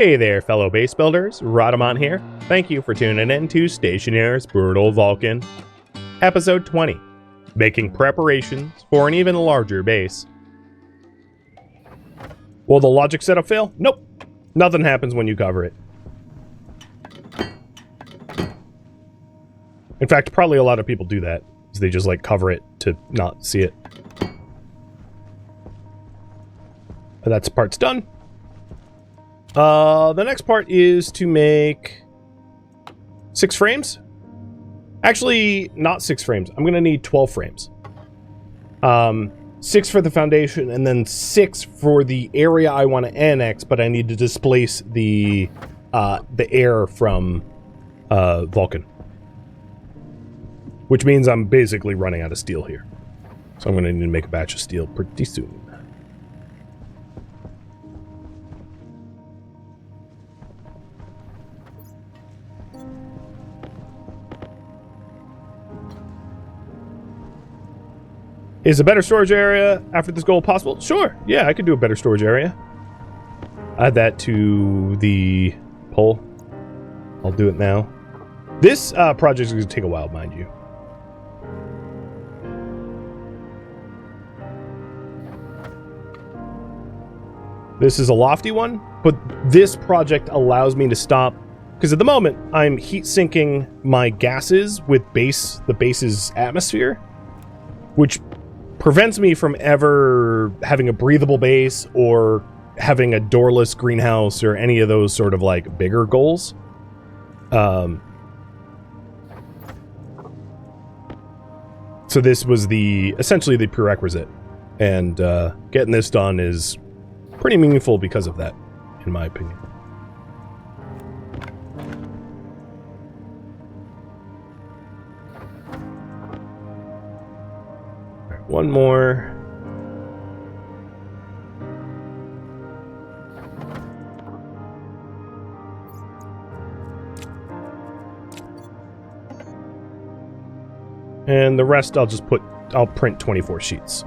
Hey there, fellow base builders. Rodamont here. Thank you for tuning in to Stationeers Brutal Vulcan, Episode 20, Making Preparations for an Even Larger Base. Will the logic setup fail? Nope. Nothing happens when you cover it. In fact, probably a lot of people do that. They just like cover it to not see it. But that part's done. The next part is to make 6 frames. Actually, not 6 frames. I'm gonna need 12 frames. 6 for the foundation, and then 6 for the area I want to annex, but I need to displace the air from Vulcan. Which means I'm basically running out of steel here. So I'm gonna need to make a batch of steel pretty soon. Is a better storage area after this goal possible? Sure. Yeah, I could do a better storage area. Add that to the poll. I'll do it now. This project is going to take a while, mind you. This is a lofty one, but this project allows me to stop, because at the moment I'm heat sinking my gases with the base's atmosphere, which prevents me from ever having a breathable base or having a doorless greenhouse or any of those sort of like bigger goals. So this was essentially the prerequisite, and getting this done is pretty meaningful because of that, in my opinion. One more. And the rest I'll print 24 sheets.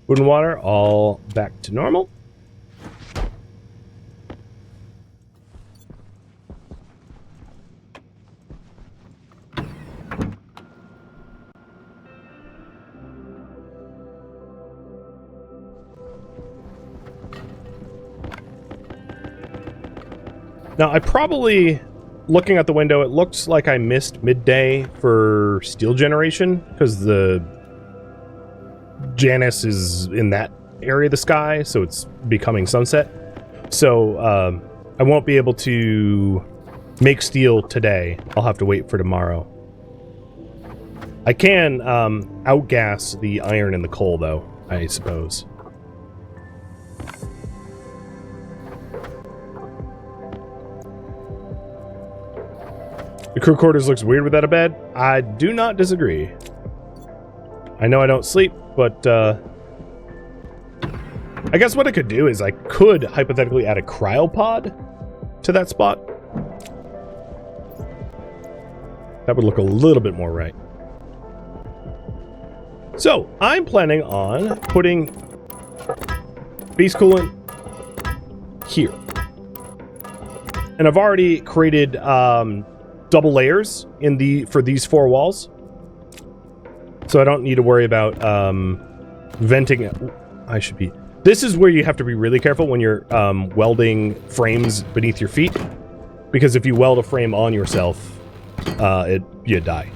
Food and water, all back to normal. Now, looking out the window, it looks like I missed midday for steel generation, because the Janus is in that area of the sky, so it's becoming sunset. So I won't be able to make steel today. I'll have to wait for tomorrow. I can outgas the iron and the coal, though, I suppose. The crew quarters looks weird without a bed. I do not disagree. I know I don't sleep, but I guess what I could do is I could hypothetically add a cryopod to that spot. That would look a little bit more right. So, I'm planning on putting base coolant here. And I've already created double layers for these 4 walls. So I don't need to worry about venting it. This is where you have to be really careful when you're welding frames beneath your feet, because if you weld a frame on yourself, you die.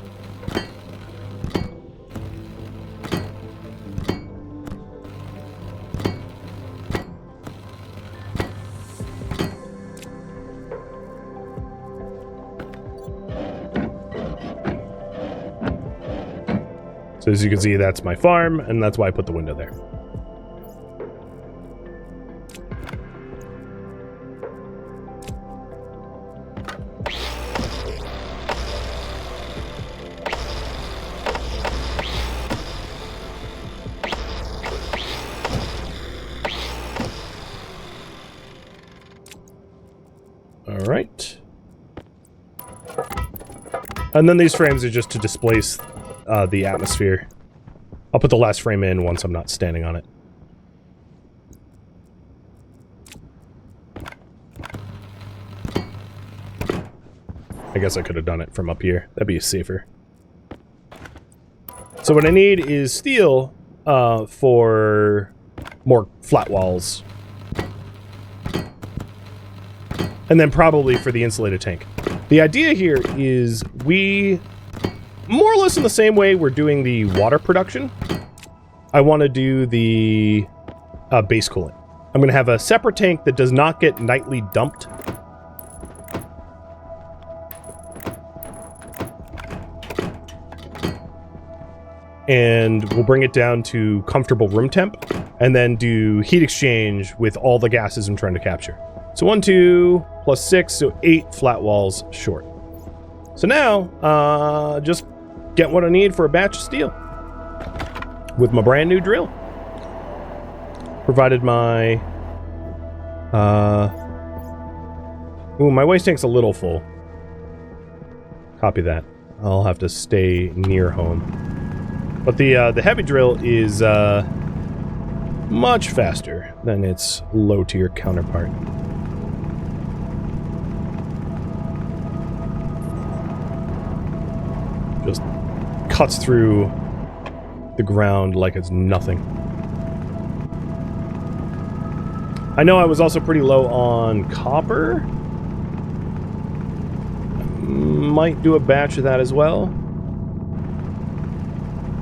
So as you can see, that's my farm, and that's why I put the window there. All right. And then these frames are just to displace the atmosphere. I'll put the last frame in once I'm not standing on it. I guess I could have done it from up here. That'd be safer. So what I need is steel for more flat walls. And then probably for the insulated tank. The idea here is we, more or less in the same way we're doing the water production, I want to do the base coolant. I'm going to have a separate tank that does not get nightly dumped. And we'll bring it down to comfortable room temp, and then do heat exchange with all the gases I'm trying to capture. So 1, 2, plus 6, so 8 flat walls short. So now, just get what I need for a batch of steel with my brand new drill. Provided my, ooh, my waste tank's a little full. Copy that. I'll have to stay near home. But the heavy drill is, much faster than its low-tier counterpart. Just cuts through the ground like it's nothing. I know I was also pretty low on copper. Might do a batch of that as well.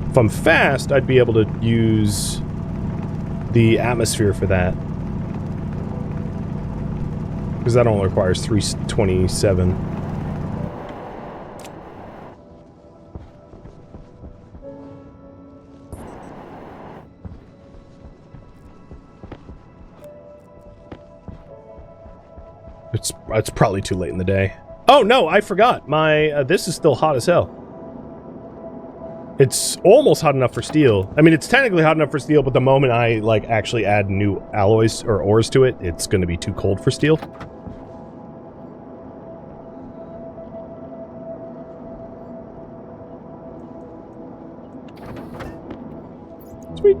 If I'm fast, I'd be able to use the atmosphere for that. Because that only requires 327. It's probably too late in the day. Oh no, I forgot. My this is still hot as hell. It's almost hot enough for steel. I mean, it's technically hot enough for steel, but the moment I like actually add new alloys or ores to it, it's going to be too cold for steel. Sweet.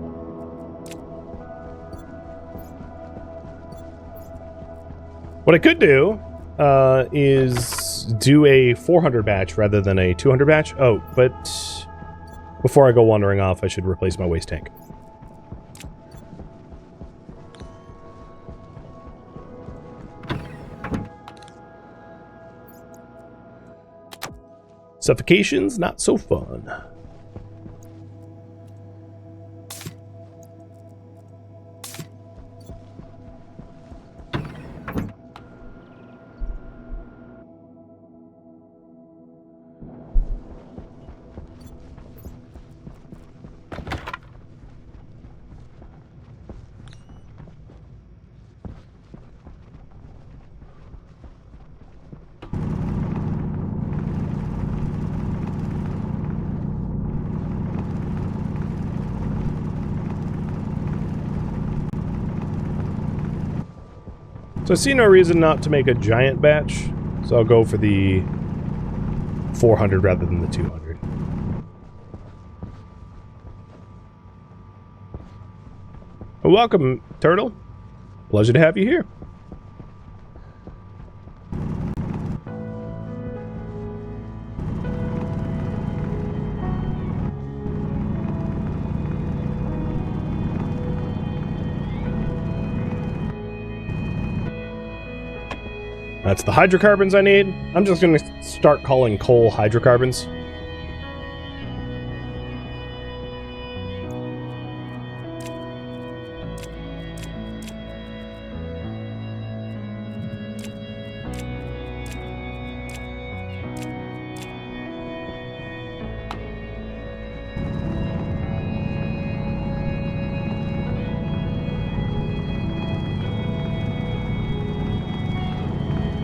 What I could do is do a 400 batch rather than a 200 batch. Oh, but before I go wandering off, I should replace my waste tank. Suffocation's not so fun. So I see no reason not to make a giant batch, so I'll go for the 400 rather than the 200. Well, welcome, Turtle. Pleasure to have you here. That's the hydrocarbons I need. I'm just going to start calling coal hydrocarbons.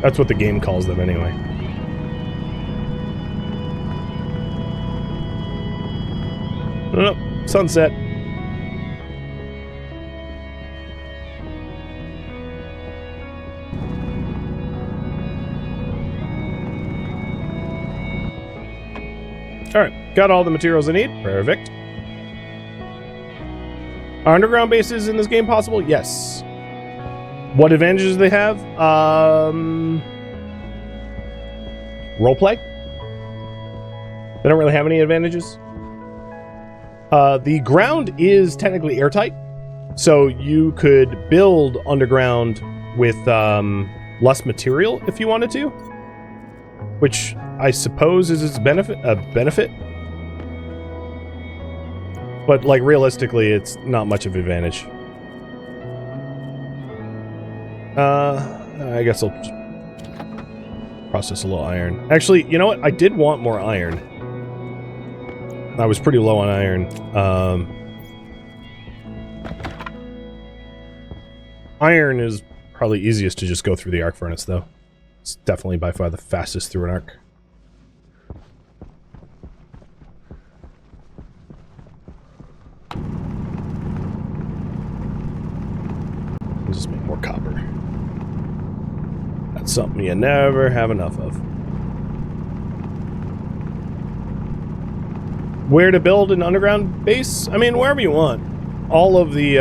That's what the game calls them anyway. Oh, sunset. Alright, got all the materials I need. Perfect. Are underground bases in this game possible? Yes. What advantages do they have? Roleplay. They don't really have any advantages. The ground is technically airtight, so you could build underground with less material if you wanted to, which I suppose is a benefit. But like realistically, it's not much of an advantage. I guess I'll process a little iron. Actually, you know what? I did want more iron. I was pretty low on iron. Iron is probably easiest to just go through the arc furnace, though. It's definitely by far the fastest through an arc. I'll just make more copper. That's something you never have enough of. Where to build an underground base? I mean, wherever you want. All of the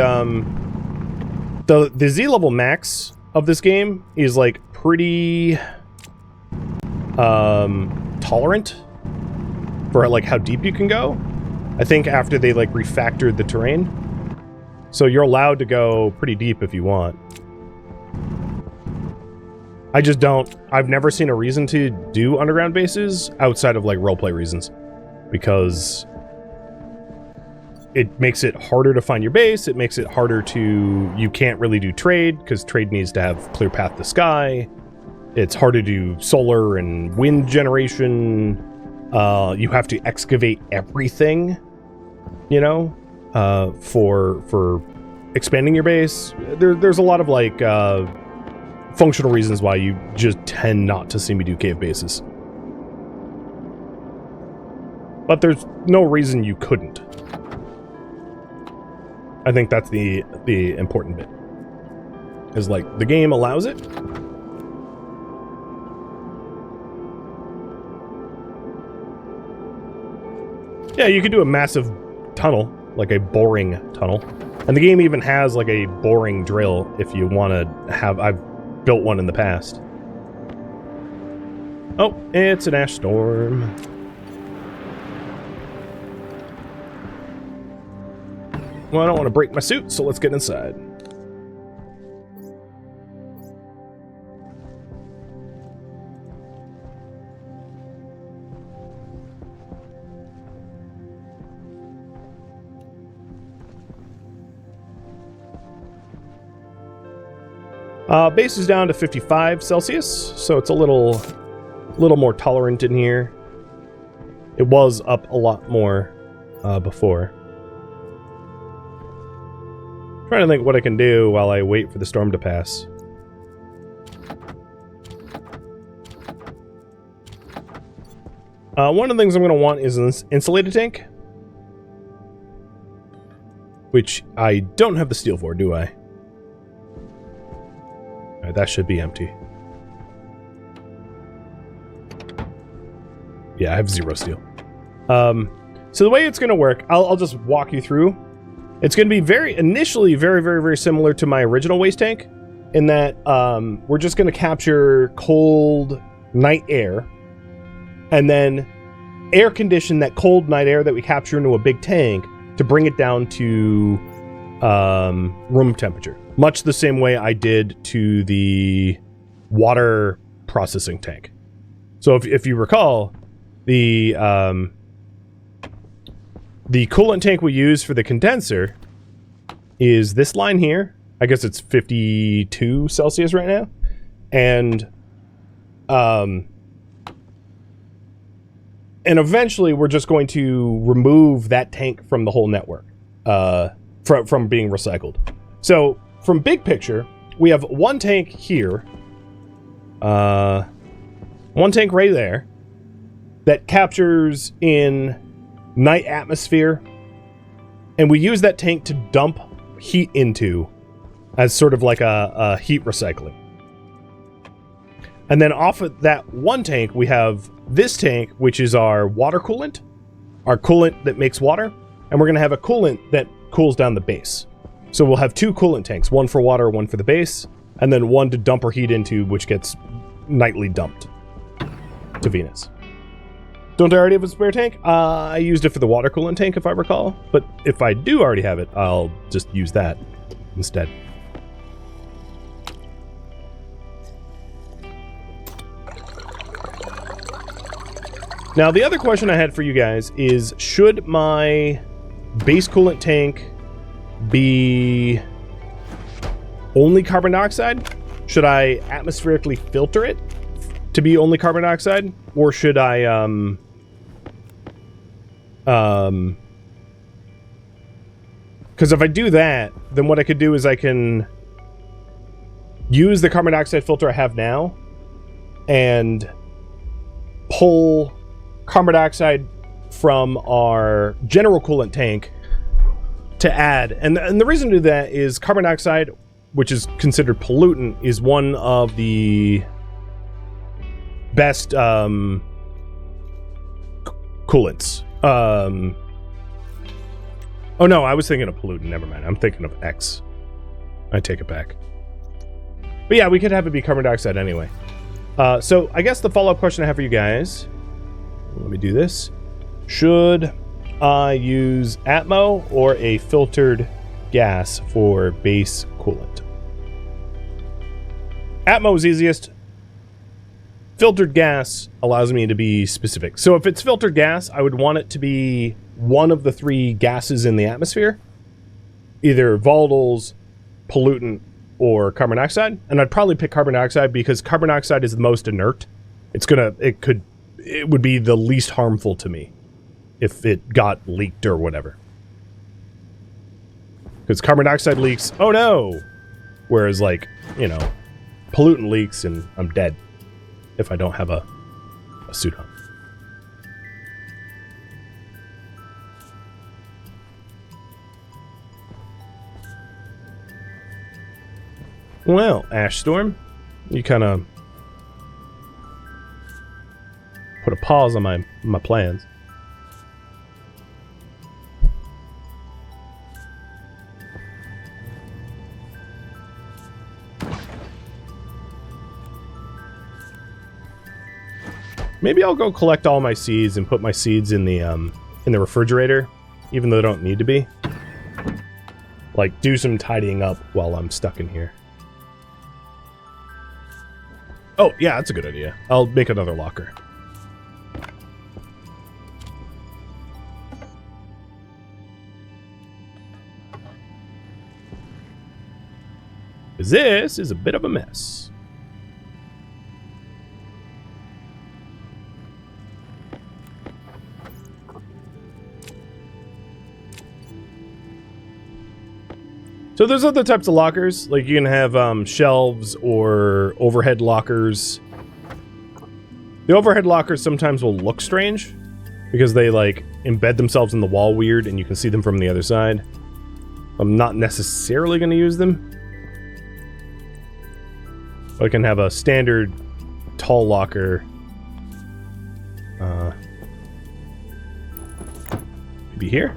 Z level max of this game is like pretty tolerant for like how deep you can go. I think after they like refactored the terrain, so you're allowed to go pretty deep if you want. I just don't. I've never seen a reason to do underground bases outside of like roleplay reasons. Because it makes it harder to find your base. It makes it harder to... You can't really do trade, because trade needs to have clear path to sky. It's hard to do solar and wind generation. You have to excavate everything, you know, for expanding your base. There's a lot of, like, functional reasons why you just tend not to see me do cave bases. But there's no reason you couldn't. I think that's the important bit. Is like, the game allows it. Yeah, you could do a massive tunnel, like a boring tunnel. And the game even has like a boring drill if you want to have... I've built one in the past. Oh, it's an ash storm. Well, I don't want to break my suit, so let's get inside. Base is down to 55 Celsius, so it's a little more tolerant in here. It was up a lot more before. Trying to think what I can do while I wait for the storm to pass. One of the things I'm going to want is an insulated tank. Which I don't have the steel for, do I? Alright, that should be empty. Yeah, I have 0 steel. So the way it's going to work, I'll just walk you through. It's going to be initially very similar to my original waste tank, in that we're just going to capture cold night air, and then air condition that cold night air that we capture into a big tank to bring it down to room temperature. Much the same way I did to the water processing tank. So if you recall, the coolant tank we use for the condenser is this line here. I guess it's 52 Celsius right now. And eventually we're just going to remove that tank from the whole network, from being recycled. So from big picture, we have one tank here One tank right there that captures in night atmosphere, and we use that tank to dump heat into as sort of like a heat recycling. And then off of that one tank, we have this tank, which is our water coolant, our coolant that makes water, and we're going to have a coolant that cools down the base. So we'll have 2 coolant tanks, one for water, one for the base, and then one to dump our heat into, which gets nightly dumped to Venus. Don't I already have a spare tank? I used it for the water coolant tank, if I recall. But if I do already have it, I'll just use that instead. Now, the other question I had for you guys is, should my base coolant tank be only carbon dioxide? Should I atmospherically filter it to be only carbon dioxide? Or should I, because if I do that, then what I could do is I can use the carbon dioxide filter I have now and pull carbon dioxide from our general coolant tank to add. And the reason to do that is carbon dioxide, which is considered pollutant, is one of the best coolants. Oh no, I was thinking of pollutant. Never mind. I'm thinking of X. I take it back. But yeah, we could have it be carbon dioxide anyway. So I guess the follow-up question I have for you guys, let me do this. Should I use Atmo or a filtered gas for base coolant? Atmo is easiest. Filtered gas allows me to be specific. So if it's filtered gas, I would want it to be one of the 3 gases in the atmosphere. Either volatiles, pollutant, or carbon dioxide. And I'd probably pick carbon dioxide because carbon dioxide is the most inert. It would be the least harmful to me if it got leaked or whatever. Because carbon dioxide leaks, oh no! Whereas, like, you know, pollutant leaks and I'm dead if I don't have a suit on. Well, Ash Storm, you kind of put a pause on my plans. Maybe I'll go collect all my seeds and put my seeds in the refrigerator, even though they don't need to be. Like, do some tidying up while I'm stuck in here. Oh, yeah, that's a good idea. I'll make another locker. This is a bit of a mess. So there's other types of lockers, like you can have shelves or overhead lockers. The overhead lockers sometimes will look strange because they like embed themselves in the wall weird and you can see them from the other side. I'm not necessarily going to use them. I can have a standard tall locker. Maybe here.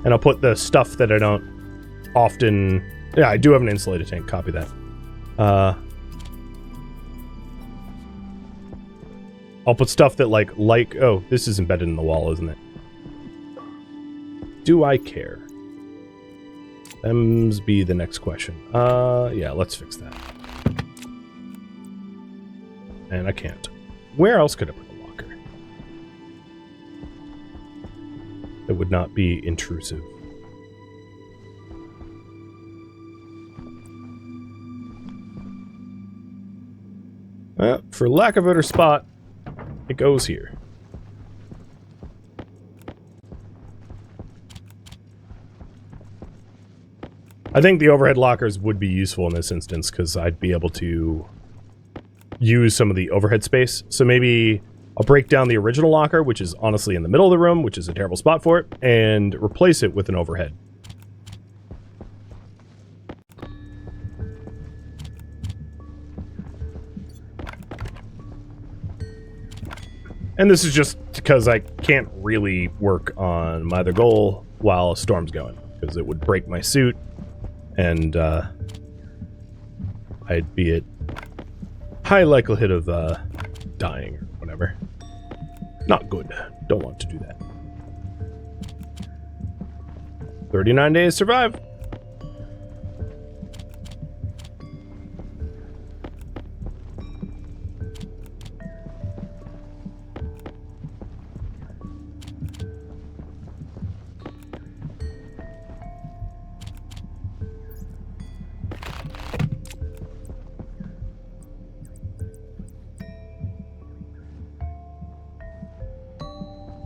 And I'll put the stuff that I don't often... Yeah, I do have an insulated tank. Copy that. I'll put stuff that like... Oh, this is embedded in the wall, isn't it? Do I care? Them's be the next question. Yeah, let's fix that. And I can't. Where else could I put a locker that would not be intrusive? For lack of a better spot, it goes here. I think the overhead lockers would be useful in this instance because I'd be able to use some of the overhead space. So maybe I'll break down the original locker, which is honestly in the middle of the room, which is a terrible spot for it, and replace it with an overhead. And this is just because I can't really work on my other goal while a storm's going, because it would break my suit, and I'd be at high likelihood of dying or whatever. Not good. Don't want to do that. 39 days survive.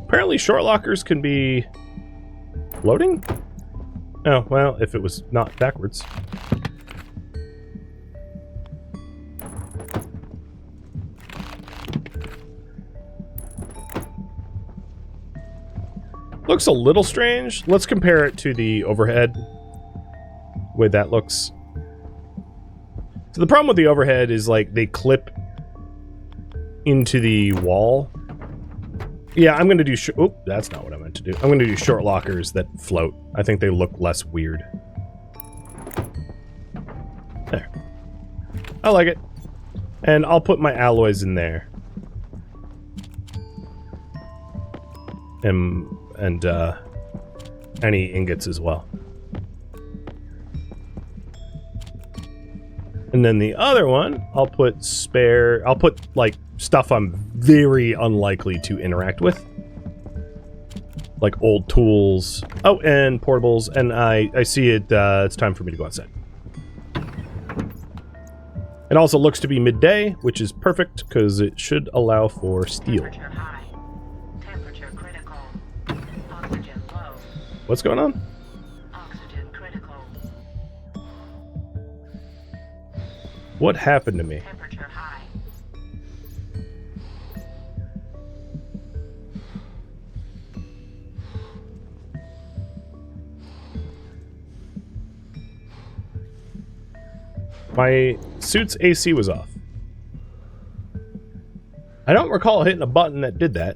Apparently short lockers can be floating? Oh, well, if it was not backwards. Looks a little strange. Let's compare it to the overhead. The way that looks. So the problem with the overhead is like they clip into the wall. Yeah, I'm going to do... Oh, that's not what I meant to do. I'm going to do short lockers that float. I think they look less weird. There. I like it. And I'll put my alloys in there. And any ingots as well. And then the other one, I'll put spare... I'll put, like, stuff I'm very unlikely to interact with. Like old tools. Oh, and portables. And I see it, it's time for me to go outside. It also looks to be midday, which is perfect, because it should allow for steel. Temperature high. Temperature critical. Oxygen low. What's going on? Oxygen critical. What happened to me? Temperature high. My suit's AC was off. I don't recall hitting a button that did that.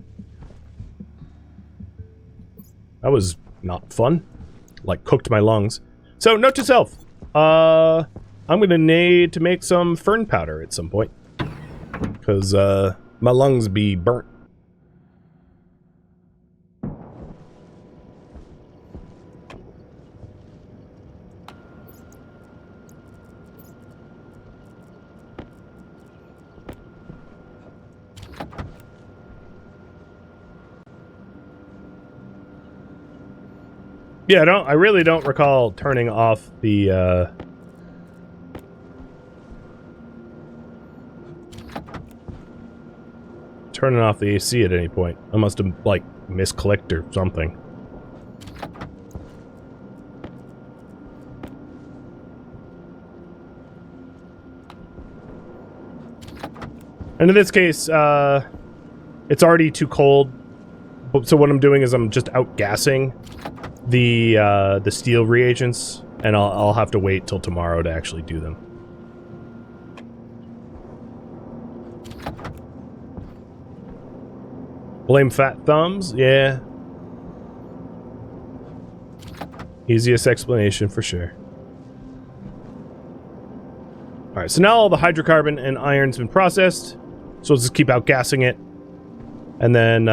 That was not fun. Like, cooked my lungs. So, note to self. I'm gonna need to make some fern powder at some point. Because, my lungs be burnt. Yeah, I really don't recall turning off the, turning off the AC at any point. I must have, like, misclicked or something. And in this case, it's already too cold. So what I'm doing is I'm just outgassing the steel reagents, and I'll have to wait till tomorrow to actually do them. Blame fat thumbs? Yeah. Easiest explanation for sure. Alright, so now all the hydrocarbon and iron's been processed. So let's just keep outgassing it. And then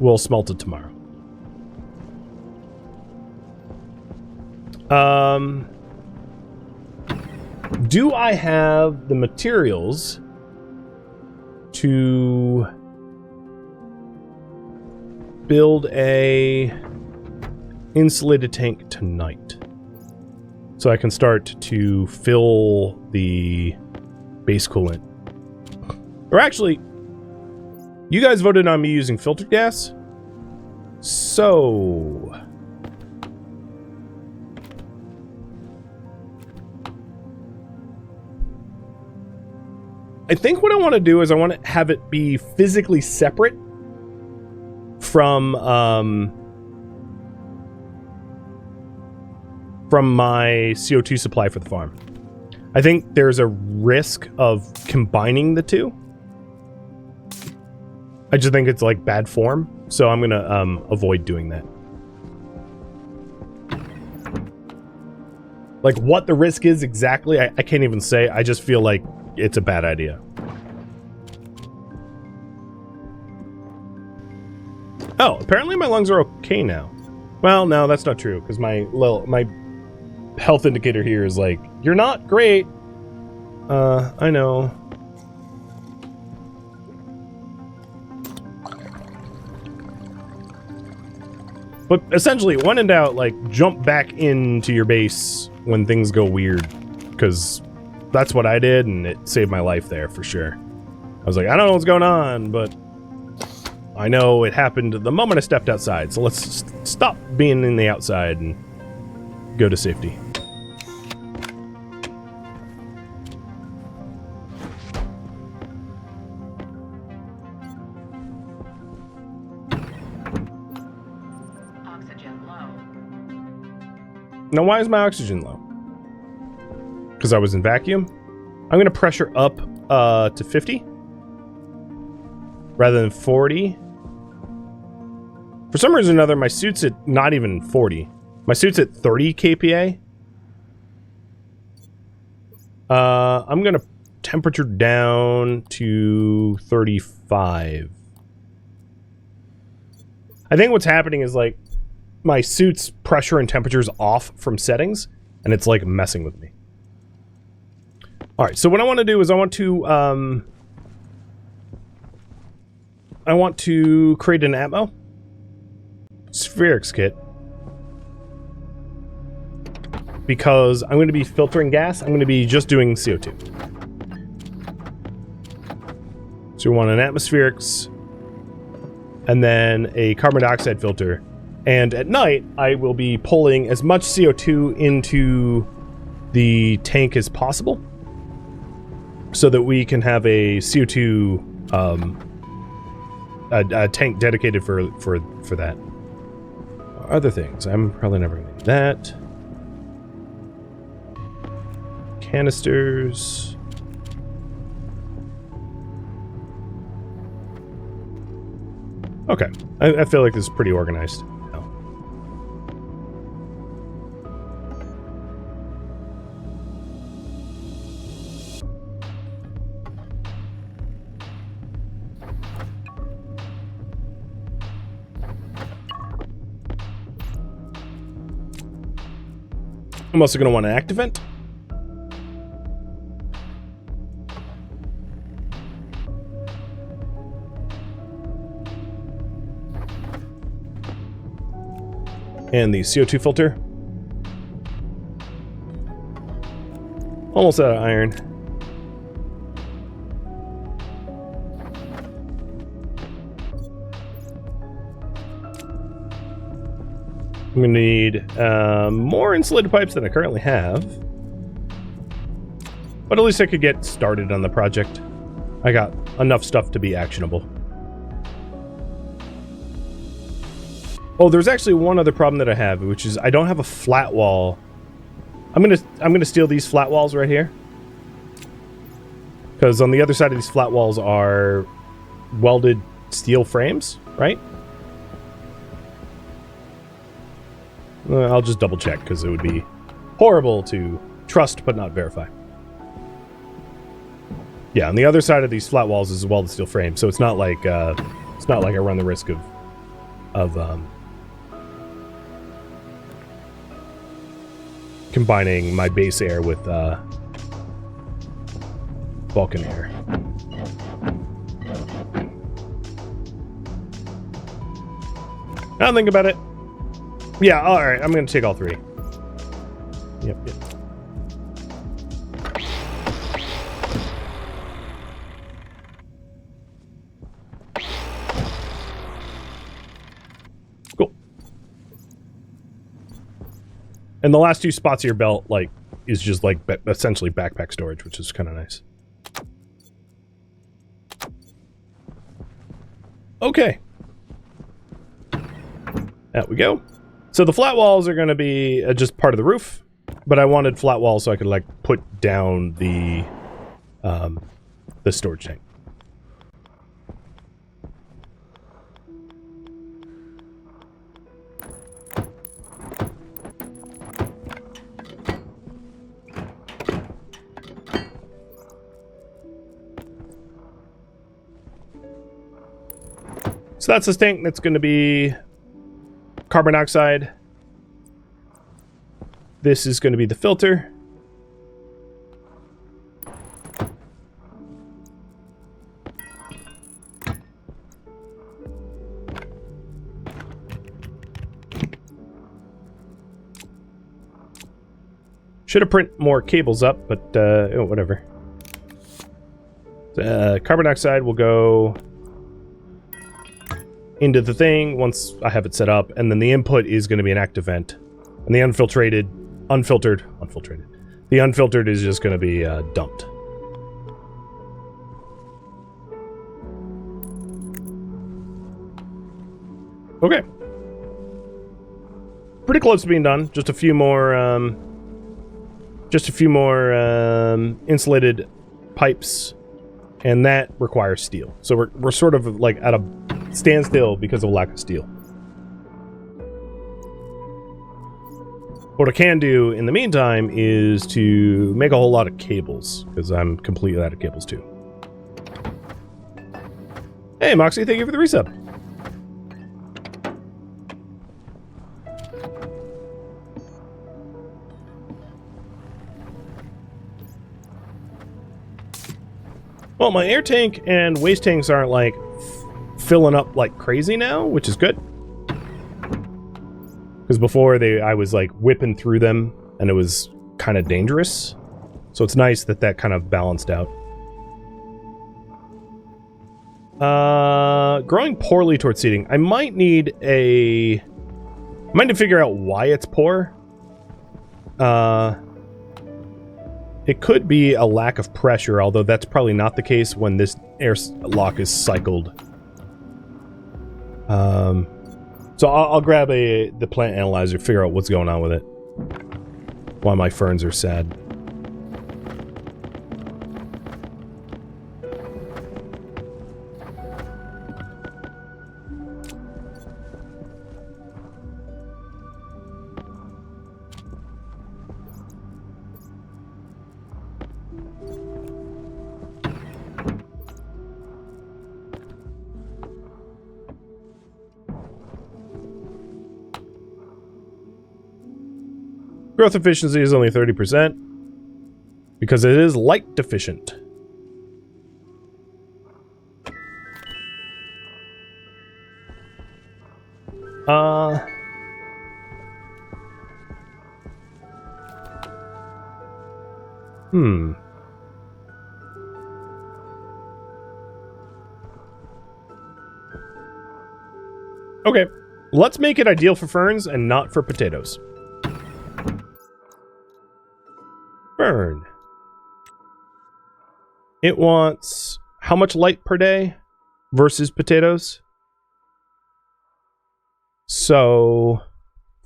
we'll smelt it tomorrow. Do I have the materials to build a insulated tank tonight? So I can start to fill the base coolant. Or actually, you guys voted on me using filtered gas. So I think what I want to do is I want to have it be physically separate from my CO2 supply for the farm. I think there's a risk of combining the two. I just think it's like bad form, so I'm gonna avoid doing that. Like what the risk is exactly, I can't even say. I just feel like it's a bad idea. Oh, apparently my lungs are okay now. Well, no, that's not true, because my health indicator here is like, you're not great. I know. But essentially, when in doubt, like, jump back into your base when things go weird, because that's what I did, and it saved my life there for sure. I was like, I don't know what's going on, but I know it happened the moment I stepped outside, so let's stop being in the outside and go to safety. Now, why is my oxygen low? Because I was in vacuum? I'm going to pressure up to 50 rather than 40. For some reason or another, my suit's at not even 40. My suit's at 30 kPa. I'm going to temperature down to 35. I think what's happening is like my suit's pressure and temperature's off from settings, and it's like messing with me. All right, so what I want to do is I want to create an atmo spherics kit, because I'm going to be filtering gas. I'm going to be just doing CO2. So we want an atmospherics, and then a carbon dioxide filter. And at night, I will be pulling as much CO2 into the tank as possible, so that we can have a CO2 a tank dedicated for that. Other things, I'm probably never going to need that. Canisters. Okay, I feel like this is pretty organized. I'm also going to want an active vent. And the CO2 filter. Almost out of iron. I'm going to need more insulated pipes than I currently have. But at least I could get started on the project. I got enough stuff to be actionable. Oh, there's actually one other problem that I have, which is I don't have a flat wall. I'm gonna steal these flat walls right here, because on the other side of these flat walls are welded steel frames, right? I'll just double check, because it would be horrible to trust but not verify. Yeah, on the other side of these flat walls is a welded steel frame, so it's not like I run the risk of combining my base air with Vulcan air. Now think about it. Yeah, alright, I'm gonna take all three. Yep. Cool. And the last two spots of your belt, like, is just like essentially backpack storage, which is kind of nice. Okay. There we go. So the flat walls are going to be just part of the roof, but I wanted flat walls so I could like put down the storage tank. So that's the tank that's going to be carbon dioxide. This is going to be the filter. Should have print more cables up, but oh, whatever. Carbon dioxide will go into the thing once I have it set up, and then the input is going to be an active vent, and the unfiltered is just going to be dumped. Okay, pretty close to being done. Just a few more insulated pipes, and that requires steel. So we're sort of like at a standstill because of lack of steel. What I can do in the meantime is to make a whole lot of cables, because I'm completely out of cables too. Hey Moxie, thank you for the resub. Well, my air tank and waste tanks aren't like filling up like crazy now, which is good. Because before I was like whipping through them and it was kind of dangerous. So it's nice that that kind of balanced out. Growing poorly towards seeding. I might need to figure out why it's poor. It could be a lack of pressure, although that's probably not the case when this air lock is cycled. So I'll grab the plant analyzer, figure out what's going on with it. Why my ferns are sad. Growth efficiency is only 30% because it is light deficient. Okay, let's make it ideal for ferns and not for potatoes. Fern. It wants how much light per day versus potatoes? So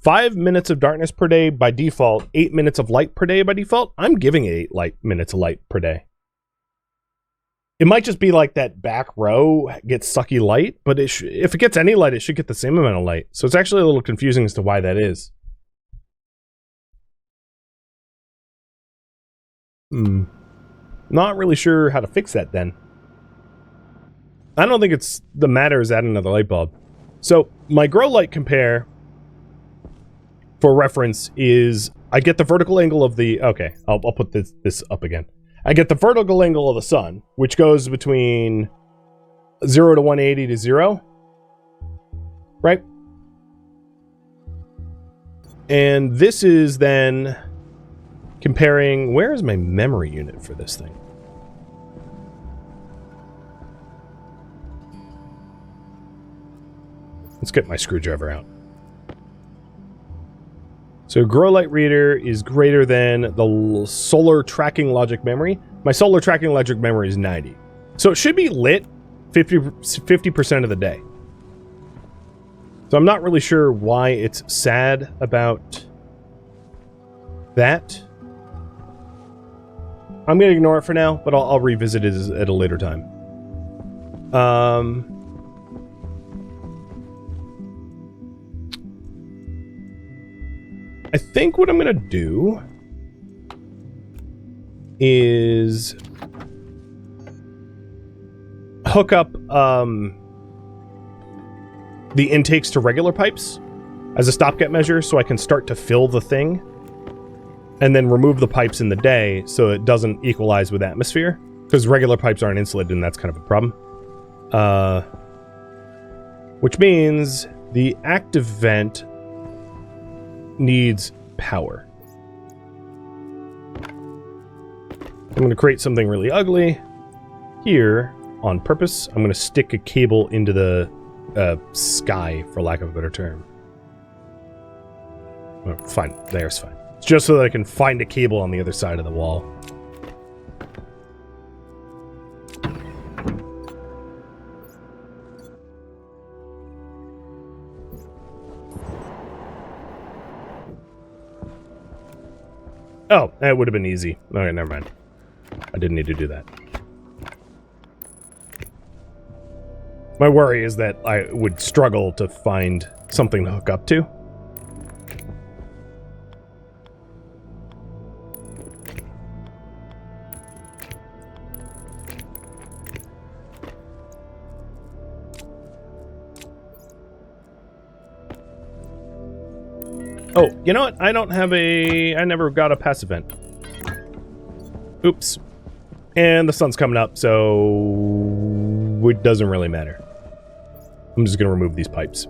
5 minutes of darkness per day by default, 8 minutes of light per day by default. I'm giving it 8 minutes of light per day. It might just be like that back row gets sucky light, but if it gets any light, it should get the same amount of light. So it's actually a little confusing as to why that is. Not really sure how to fix that then. I don't think it's the matter is adding another light bulb. So my grow light compare for reference is I get the vertical angle of the, okay, I'll put this up again. I get the vertical angle of the sun, which goes between 0 to 180 to 0. Right? And this is then comparing, where is my memory unit for this thing? Let's get my screwdriver out. So grow light reader is greater than the solar tracking logic memory. My solar tracking logic memory is 90. So it should be lit 50% of the day. So I'm not really sure why it's sad about that. I'm going to ignore it for now, but I'll revisit it at a later time. I think what I'm going to do is hook up the intakes to regular pipes as a stopgap measure so I can start to fill the thing and then remove the pipes in the day so it doesn't equalize with atmosphere, because regular pipes aren't insulated and that's kind of a problem. Which means the active vent needs power. I'm going to create something really ugly here on purpose. I'm going to stick a cable into the sky, for lack of a better term. Oh, fine, there's fine. It's just so that I can find a cable on the other side of the wall. Oh, that would have been easy. Okay, never mind. I didn't need to do that. My worry is that I would struggle to find something to hook up to. Oh, you know what? I don't have a... I never got a passive vent. Oops. And the sun's coming up, so... it doesn't really matter. I'm just going to remove these pipes.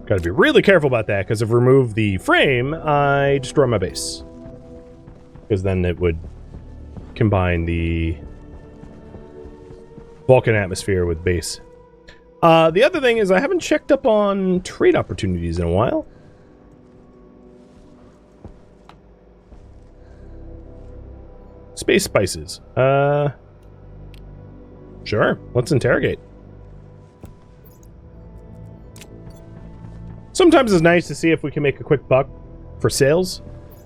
Gotta be really careful about that, because if I remove the frame, I destroy my base. Because then it would combine the Vulcan atmosphere with base. The other thing is I haven't checked up on trade opportunities in a while. Space spices. Sure. Let's interrogate. Sometimes it's nice to see if we can make a quick buck for sales.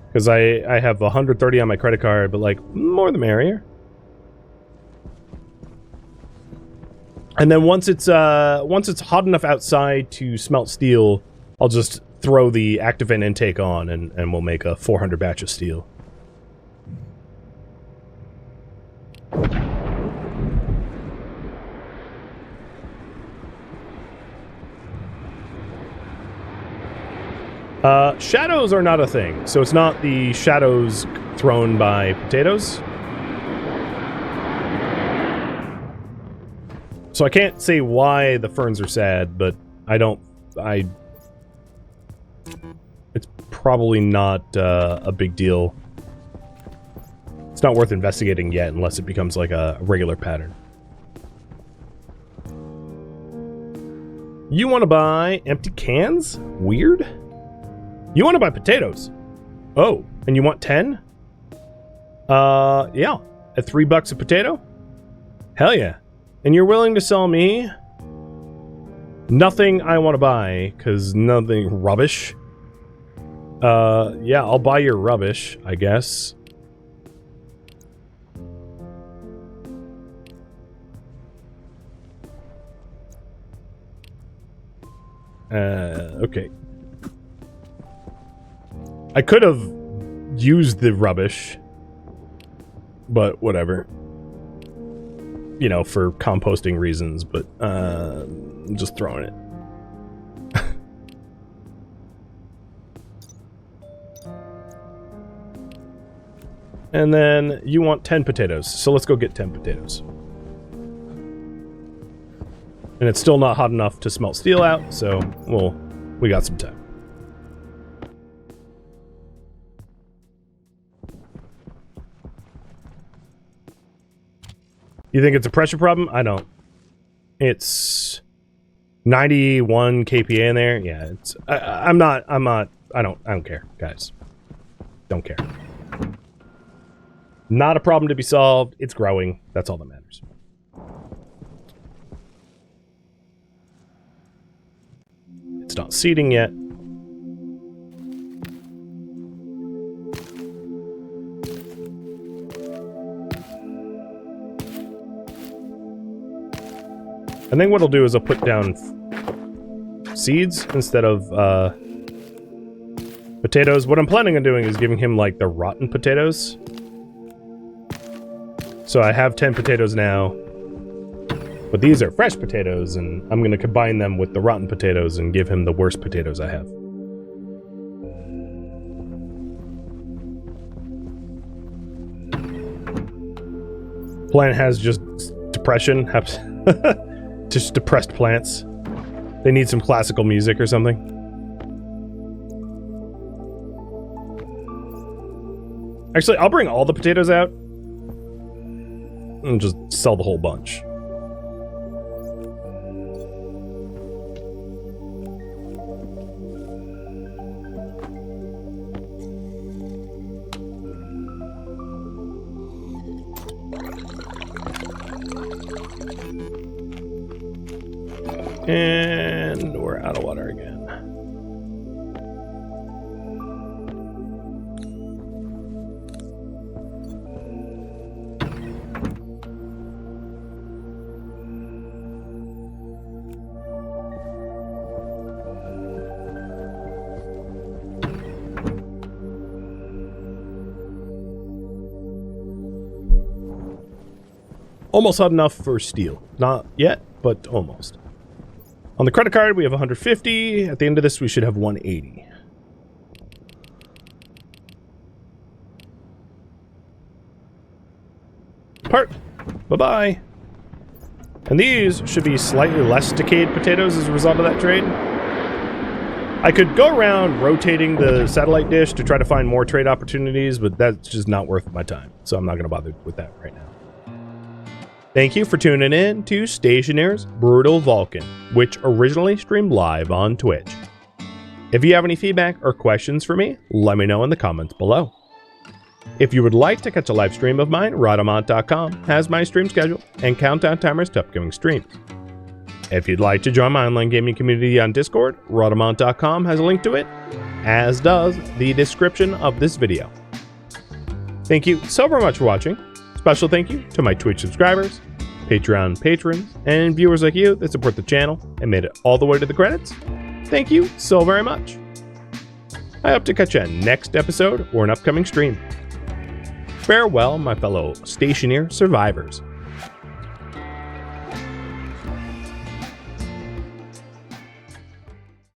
Because I have 130 on my credit card, but like, more the merrier. And then once it's hot enough outside to smelt steel, I'll just throw the active vent intake on and we'll make a 400 batch of steel. Shadows are not a thing, so it's not the shadows thrown by potatoes. So I can't say why the ferns are sad, but it's probably not a big deal. It's not worth investigating yet unless it becomes like a regular pattern. You want to buy empty cans? Weird. You want to buy potatoes? Oh, and you want 10? Yeah. At $3 a potato? Hell yeah. And you're willing to sell me nothing I want to buy, because nothing rubbish. Yeah, I'll buy your rubbish, I guess. Okay. I could have used the rubbish, but whatever. You know, for composting reasons, but I'm just throwing it. And then you want 10 potatoes, so let's go get 10 potatoes. And it's still not hot enough to smelt steel out, so we got some time. You think it's a pressure problem? I don't. It's 91 kPa in there. Yeah, it's. I don't care, guys. Don't care. Not a problem to be solved. It's growing. That's all that matters. It's not seeding yet. I think what I'll do is I'll put down seeds instead of potatoes. What I'm planning on doing is giving him like the rotten potatoes. So I have 10 potatoes now, but these are fresh potatoes, and I'm going to combine them with the rotten potatoes and give him the worst potatoes I have. Plant has just depression, just depressed plants. They need some classical music or something. Actually, I'll bring all the potatoes out and just sell the whole bunch. And we're out of water again. Almost had enough for steel. Not yet, but almost. On the credit card, we have 150. At the end of this, we should have 180. Part. Bye-bye. And these should be slightly less decayed potatoes as a result of that trade. I could go around rotating the satellite dish to try to find more trade opportunities, but that's just not worth my time. So I'm not going to bother with that right now. Thank you for tuning in to Stationeers Brutal Vulcan, which originally streamed live on Twitch. If you have any feedback or questions for me, let me know in the comments below. If you would like to catch a live stream of mine, Rhodamont.com has my stream schedule and countdown timers to upcoming streams. If you'd like to join my online gaming community on Discord, Rhodamont.com has a link to it, as does the description of this video. Thank you so very much for watching. Special thank you to my Twitch subscribers, Patreon patrons, and viewers like you that support the channel and made it all the way to the credits. Thank you so very much. I hope to catch you on next episode or an upcoming stream. Farewell, my fellow Stationeer survivors.